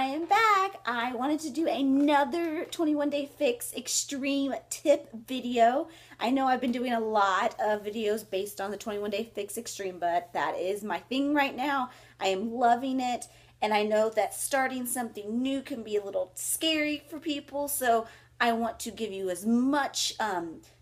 I am back. I wanted to do another 21 Day Fix Extreme tip video. I know I've been doing a lot of videos based on the 21 Day Fix Extreme, but that is my thing right now. I am loving it, and I know that starting something new can be a little scary for people, so I want to give you as much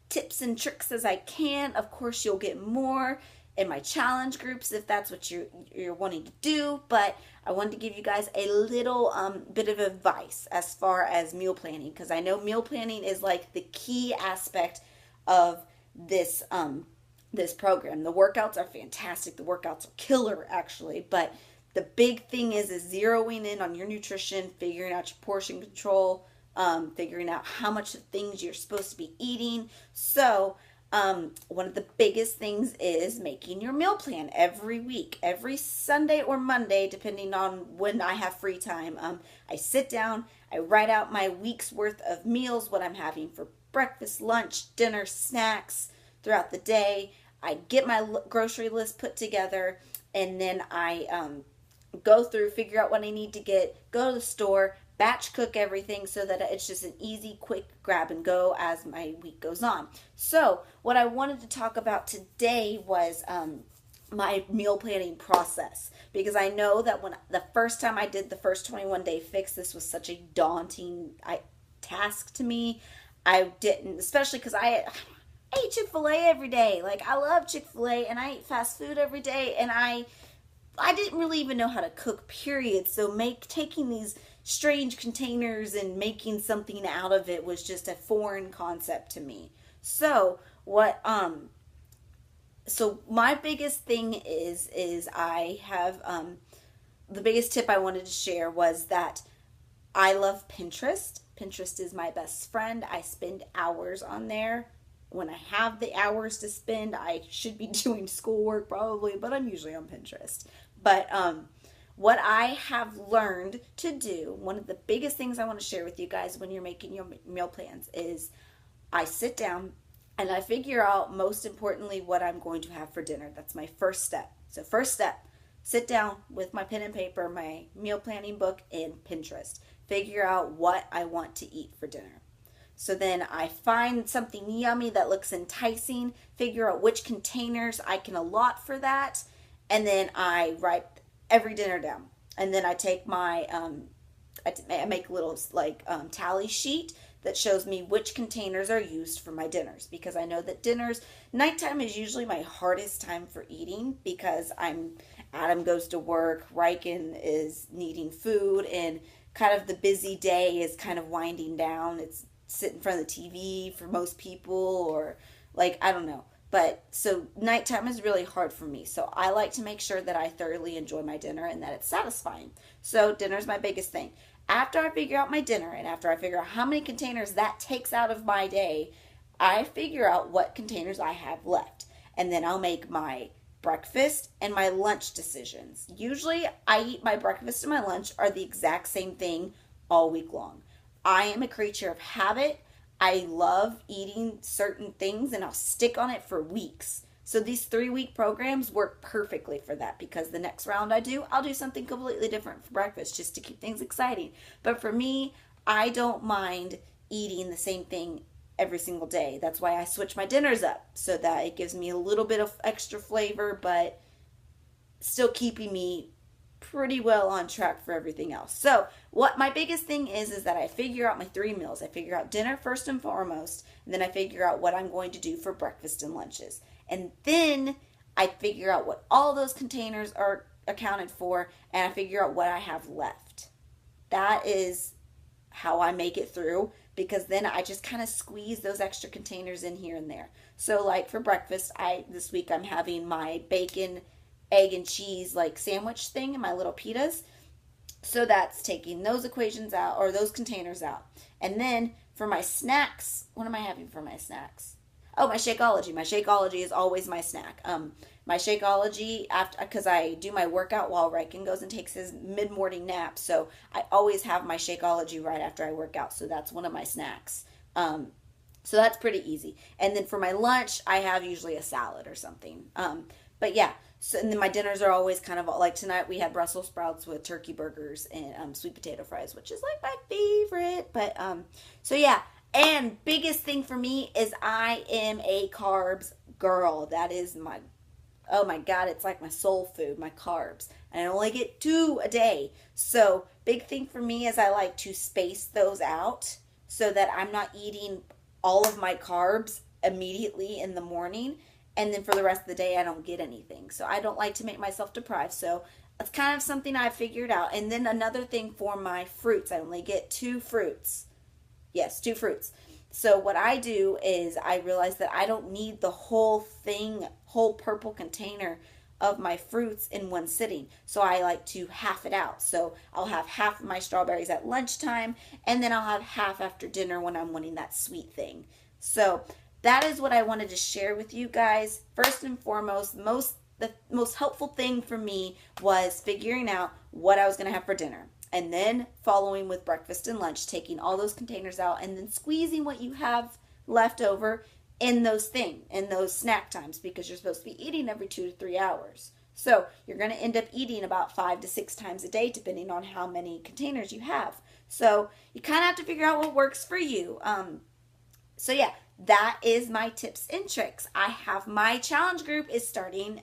tips and tricks as I can. Of course, you'll get more in my challenge groups if that's what you're wanting to do, but I wanted to give you guys a little bit of advice as far as meal planning, because I know meal planning is like the key aspect of this this program. The workouts are fantastic. The workouts are killer, actually, but the big thing is zeroing in on your nutrition, figuring out your portion control, figuring out how much of things you're supposed to be eating. So one of the biggest things is making your meal plan every week, every Sunday or Monday, depending on when I have free time. I sit down, I write out my week's worth of meals, what I'm having for breakfast, lunch, dinner, snacks throughout the day. I get my grocery list put together, and then I go through, figure out what I need to get, go to the store, batch cook everything so that it's just an easy, quick grab and go as my week goes on. So what I wanted to talk about today was my meal planning process, because I know that when the first time I did the first 21 Day Fix, this was such a daunting task to me. I didn't, especially because I ate Chick-fil-A every day. Like, I love Chick-fil-A, and I eat fast food every day, and I didn't really even know how to cook, period. So taking these strange containers and making something out of it was just a foreign concept to me. So my biggest thing is I have the biggest tip I wanted to share was that I love Pinterest. Pinterest is my best friend. I spend hours on there. When I have the hours to spend, I should be doing schoolwork probably, but I'm usually on Pinterest. But what I have learned to do, one of the biggest things I want to share with you guys when you're making your meal plans is I sit down and I figure out, most importantly, what I'm going to have for dinner. That's my first step. So first step, sit down with my pen and paper, my meal planning book, and Pinterest. Figure out what I want to eat for dinner. So then I find something yummy that looks enticing, figure out which containers I can allot for that, and then I write every dinner down. And then I take my, I make a little tally sheet that shows me which containers are used for my dinners, because I know that nighttime is usually my hardest time for eating, because Adam goes to work, Riken is needing food, and kind of the busy day is kind of winding down. It's sit in front of the TV for most people, or I don't know. But so nighttime is really hard for me. So I like to make sure that I thoroughly enjoy my dinner and that it's satisfying. So dinner's my biggest thing. After I figure out my dinner and after I figure out how many containers that takes out of my day, I figure out what containers I have left. And then I'll make my breakfast and my lunch decisions. Usually I eat my breakfast and my lunch are the exact same thing all week long. I am a creature of habit. I love eating certain things and I'll stick on it for weeks. So these 3-week programs work perfectly for that, because the next round I'll do something completely different for breakfast just to keep things exciting. But for me, I don't mind eating the same thing every single day. That's why I switch my dinners up, so that it gives me a little bit of extra flavor, but still keeping me pretty well on track for everything else. So what my biggest thing is that I figure out my 3 meals. I figure out dinner first and foremost, and then I figure out what I'm going to do for breakfast and lunches. And then I figure out what all those containers are accounted for, and I figure out what I have left. That is how I make it through, because then I just kind of squeeze those extra containers in here and there. So for breakfast, this week I'm having my bacon, egg and cheese sandwich thing and my little pitas. So that's taking those equations out, or those containers out. And then for my snacks, what am I having for my snacks? Oh, my Shakeology. My Shakeology is always my snack. My Shakeology, because I do my workout while Riken goes and takes his mid-morning nap. So I always have my Shakeology right after I work out. So that's one of my snacks. So that's pretty easy. And then for my lunch, I have usually a salad or something. But yeah, So, and then my dinners are always kind of like tonight we had Brussels sprouts with turkey burgers and sweet potato fries, which is like my favorite. But so yeah, and biggest thing for me is I am a carbs girl. That is my, oh my God, it's like my soul food, my carbs. And I only get 2 a day. So big thing for me is I like to space those out so that I'm not eating all of my carbs immediately in the morning. And then for the rest of the day, I don't get anything. So I don't like to make myself deprived. So it's kind of something I figured out. And then another thing for my fruits, I only get 2 fruits. Yes, 2 fruits. So what I do is I realize that I don't need the whole thing, whole purple container of my fruits in one sitting. So I like to half it out. So I'll have half of my strawberries at lunchtime, and then I'll have half after dinner when I'm wanting that sweet thing. So that is what I wanted to share with you guys. First and foremost, the most helpful thing for me was figuring out what I was going to have for dinner. And then following with breakfast and lunch, taking all those containers out and then squeezing what you have left over in those snack times, because you're supposed to be eating every 2 to 3 hours. So you're going to end up eating about 5 to 6 times a day, depending on how many containers you have. So you kind of have to figure out what works for you. So yeah, that is my tips and tricks. I have my challenge group is starting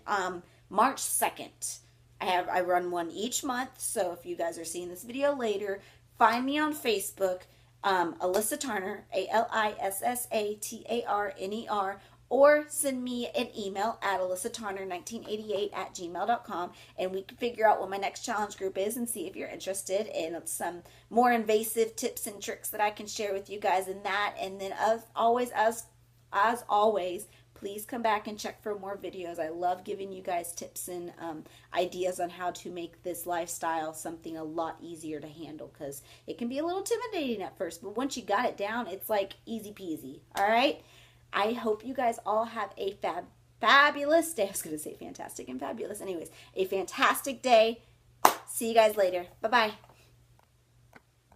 March 2nd. I run one each month, so if you guys are seeing this video later, find me on Facebook, Alyssa Tarner, ALISSATARNER, or send me an email at alyssatarner1988@gmail.com, and we can figure out what my next challenge group is and see if you're interested in some more invasive tips and tricks that I can share with you guys in that. And then as always, please come back and check for more videos. I love giving you guys tips and ideas on how to make this lifestyle something a lot easier to handle, because it can be a little intimidating at first, but once you got it down, it's like easy peasy. All right? I hope you guys all have a fabulous day. I was going to say fantastic and fabulous. Anyways, a fantastic day. See you guys later. Bye-bye.